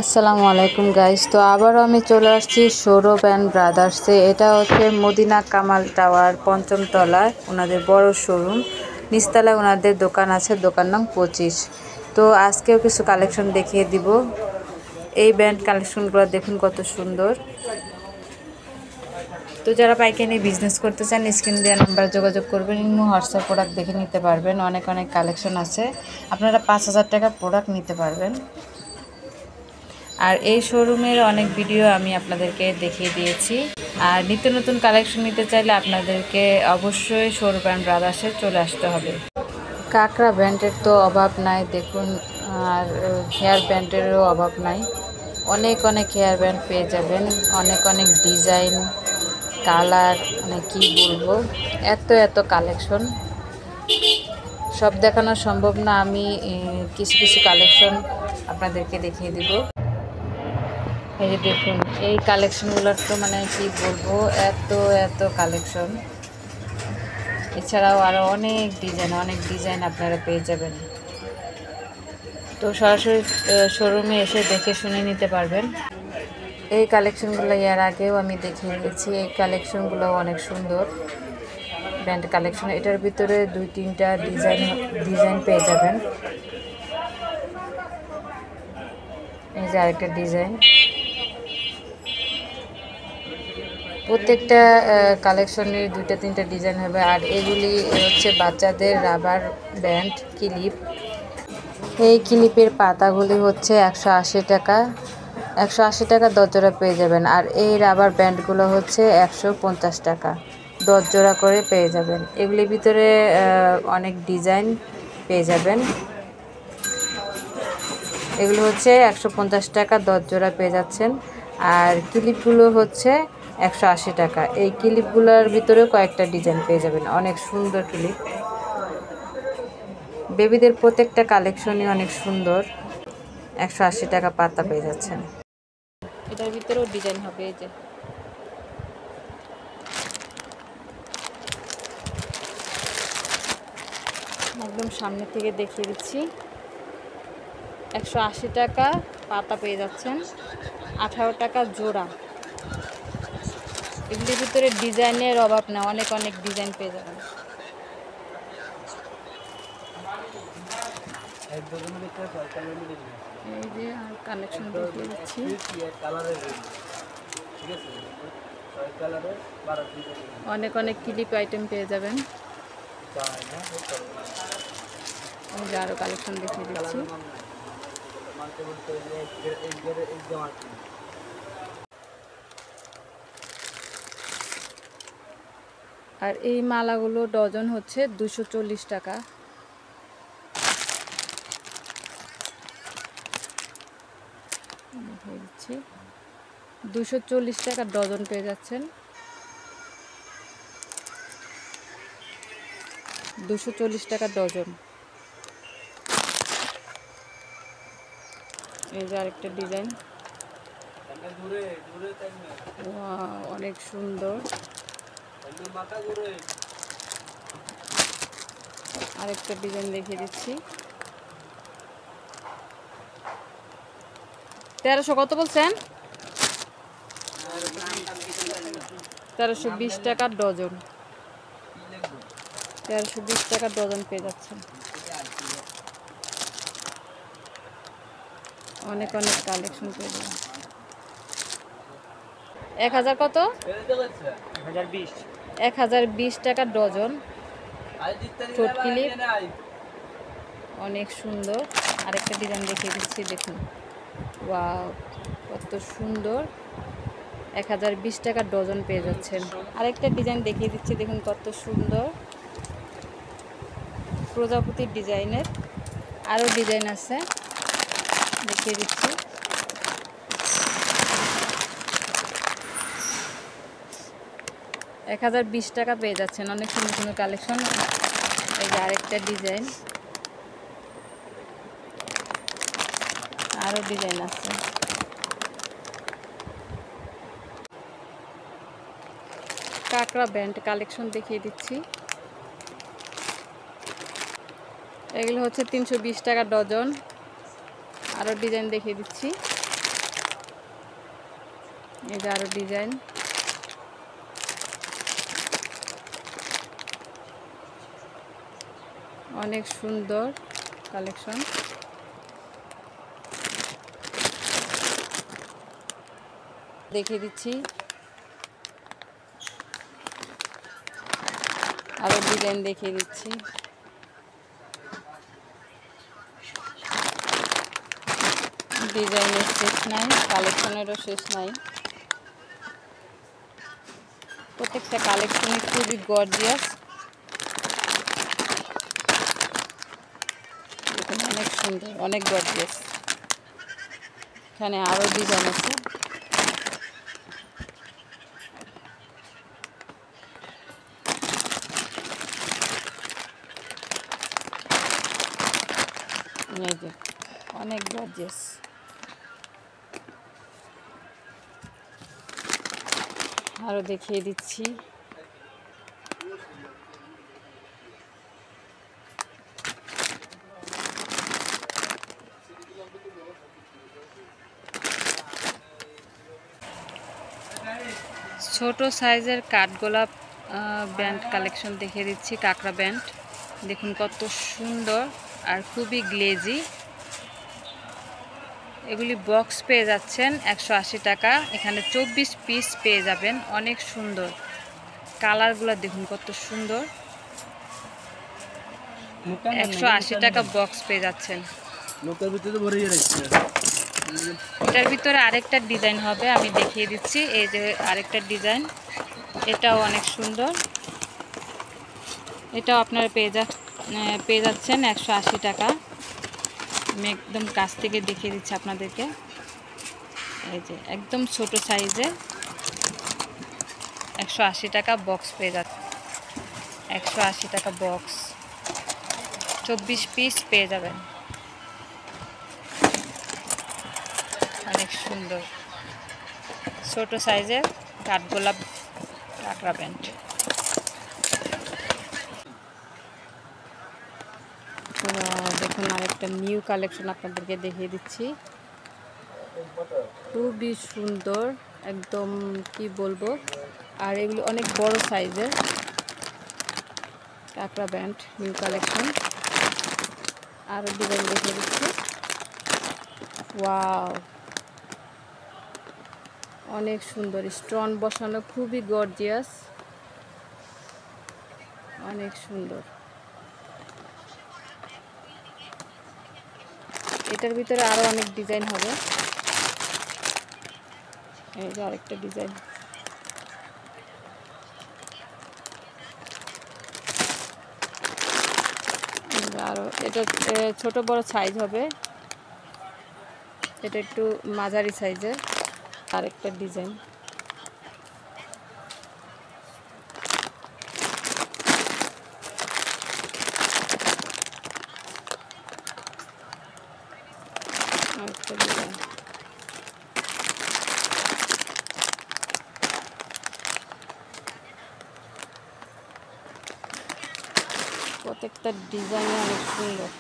আসসালামু আলাইকুম গাইস। তো আবারও আমি চলে আসছি সৌরভ অ্যান্ড ব্রাদার্সে। এটা হচ্ছে মদিনা কামাল টাওয়ার পঞ্চম তলায় ওনাদের বড় শোরুম। নিচতলায় ওনাদের দোকান আছে, দোকান নাম 25। তো আজকেও কিছু কালেকশন দেখিয়ে দিব। এই ব্র্যান্ড কালেকশনগুলো দেখুন কত সুন্দর। তো যারা পাইকারি বিজনেস করতে চান স্ক্রিন দেওয়া নাম্বারে যোগাযোগ করবেন, ইমো হোয়াটসঅ্যাপ প্রোডাক্ট দেখে নিতে পারবেন। অনেক কালেকশন আছে, আপনারা 5000 টাকা প্রোডাক্ট নিতে পারবেন। আর এই শোরুমের অনেক ভিডিও আমি আপনাদেরকে দেখিয়ে দিয়েছি। আর নিত্য নতুন কালেকশন নিতে চাইলে আপনাদেরকে অবশ্যই সৌরভ অ্যান্ড ব্রাদার্সে চলে আসতে হবে। কাঁকড়া ব্র্যান্ডের তো অভাব নাই দেখুন, আর হেয়ার ব্যান্ডেরও অভাব নাই। অনেক হেয়ার ব্যান্ড পেয়ে যাবেন, অনেক ডিজাইন, কালার, মানে কি বলবো, এত কালেকশন সব দেখানো সম্ভব না। আমি কিছু কালেকশন আপনাদেরকে দেখিয়ে দিব। এই যে দেখুন, এই কালেকশনগুলোর তো মানে কি বলবো, এত কালেকশন। এছাড়াও আরও অনেক ডিজাইন আপনারা পেয়ে যাবেন। তো সরাসরি শোরুমে এসে দেখে শুনে নিতে পারবেন। এই কালেকশনগুলো এর আগেও আমি দেখিয়ে দিয়েছি। এই কালেকশনগুলো অনেক সুন্দর ব্র্যান্ড কালেকশন। এটার ভিতরে 2-3টা ডিজাইন পেয়ে যাবেন। এই যে আরেকটা ডিজাইন। প্রত্যেকটা কালেকশনের 2-3টা ডিজাইন হবে। আর এগুলি হচ্ছে বাচ্চাদের রাবার ব্যান্ড ক্লিপ। এই ক্লিপের পাতাগুলি হচ্ছে 180 টাকা। 180 টাকা 10 জোড়া পেয়ে যাবেন। আর এই রাবার ব্যান্ডগুলো হচ্ছে 150 টাকা 10 জোড়া করে পেয়ে যাবেন। এগুলির ভিতরে অনেক ডিজাইন পেয়ে যাবেন। এগুলো হচ্ছে 150 টাকা 10 জোড়া পেয়ে যাচ্ছেন। আর ক্লিপগুলো হচ্ছে 180 টাকা। এই ক্লিপগুলোর ভিতরেও কয়েকটা ডিজাইন পেয়ে যাবেন, অনেক সুন্দর ক্লিপ। বেবিদের প্রত্যেকটা কালেকশনই অনেক সুন্দর। 180 টাকা পাতা পেয়ে যাচ্ছেন। এটার ভিতরেও ডিজাইন হবে। এই যে একদম সামনে থেকে দেখিয়ে দিচ্ছি। 180 টাকা পাতা পেয়ে যাচ্ছেন, 18 টাকা জোড়া। এগুলির ভিতরে ডিজাইনের অভাব না, অনেক ডিজাইন পেয়ে যাবেন। এই যে আর কালেকশন দেখিয়ে দিচ্ছি। অনেক ক্লিপ আইটেম পেয়ে যাবেন। এই যে আরো কালেকশন দেখিয়ে দিচ্ছি। আর এই মালাগুলো ডজন হচ্ছে 240 টাকা। দেখিয়ে দিচ্ছি, 240 টাকা ডজন পেয়ে যাচ্ছেন। 240 টাকা ডজন। এই যে আরেকটা ডিজাইন, অনেক সুন্দর। আরেকটা ডিজাইন দেখিয়ে দিচ্ছি। 1300 কত বলছেন? 1320 টাকা ডজন। 1320 টাকা ডজন পেয়ে যাচ্ছেন। অনেক কালেকশন পেয়ে যাবেন। 1000 কত? 1020 টাকা ডজন। ঠোঁট ক্লিপ অনেক সুন্দর। আরেকটা ডিজাইন দেখিয়ে দিচ্ছি, দেখুন। ওয়াও, কত সুন্দর। 1020 টাকা ডজন পেয়ে যাচ্ছেন। আরেকটা ডিজাইন দেখিয়ে দিচ্ছি, দেখুন কত সুন্দর। প্রজাপতির ডিজাইনের আরও ডিজাইন আছে, দেখিয়ে দিচ্ছি। এক 1020 টাকা পেয়ে যাচ্ছেন। অনেক সুন্দর কালেকশন। এই যে আরেকটা ডিজাইন, আরও ডিজাইন আছে। কাঁকড়া ব্যান্ড কালেকশন দেখিয়ে দিচ্ছি। এগুলো হচ্ছে 320 টাকা ডজন। আরও ডিজাইন দেখিয়ে দিচ্ছি। এই যে আরো ডিজাইন, অনেক সুন্দর কালেকশন। দেখিয়ে দিচ্ছি, আরো ডিজাইন দেখিয়ে দিচ্ছি। ডিজাইনের শেষ নাই, কালেকশনেরও শেষ নাই। প্রত্যেকটা কালেকশনই খুবই গর্জিয়াস, অনেক সুন্দর, অনেক গর্জিয়াস। এখানে আরো ডিজাইন আছে। এই যে অনেক গর্জিয়াস। আরো দেখিয়ে দিচ্ছি। ছোট সাইজের কাঠগোলাপ ব্যান্ড কালেকশন দেখিয়ে দিচ্ছি। কাঁকড়া ব্যান্ড দেখুন কত সুন্দর আর খুবই গ্লেজি। এগুলি বক্স পেয়ে যাচ্ছেন 180 টাকা। এখানে 24 পিস পেয়ে যাবেন। অনেক সুন্দর কালারগুলো দেখুন কত সুন্দর। 180 টাকা বক্স পেয়ে যাচ্ছেন। এটার ভিতরে আরেকটা ডিজাইন হবে, আমি দেখিয়ে দিচ্ছি। এই যে আরেকটা ডিজাইন, এটাও অনেক সুন্দর। এটাও আপনারা পেয়ে যাচ্ছেন 180 টাকা। আমি একদম কাছ থেকে দেখিয়ে দিচ্ছি আপনাদেরকে। এই যে একদম ছোট সাইজে 180 টাকা বক্স পেয়ে যাচ্ছে। 180 টাকা বক্স, 24 পিস পেয়ে যাবেন। অনেক সুন্দর ছোট সাইজের কাঠগোলাপ কাঁকড়া ব্যান্ড। দেখুন আরেকটা নিউ কালেকশন আপনাদেরকে দেখিয়ে দিচ্ছি। খুবই সুন্দর, একদম কি বলবো। আর এগুলো অনেক বড় সাইজের কাঁকড়া ব্যান্ড, নিউ কালেকশন। আরও ডিজাইন দেখিয়ে দিচ্ছি। ওয়াও, অনেক সুন্দর, স্টোন বসানো, খুবই গর্জিয়াস, অনেক সুন্দর। এটার ভিতরে আরো অনেক ডিজাইন হবে। এই যে আরেকটা ডিজাইন, আরো এটা ছোট বড় সাইজ হবে। এটা একটু মাঝারি সাইজের। আরেকটা ডিজাইন, আরেকটা ডিজাইন। প্রত্যেকটা ডিজাইন অনেক সুন্দর।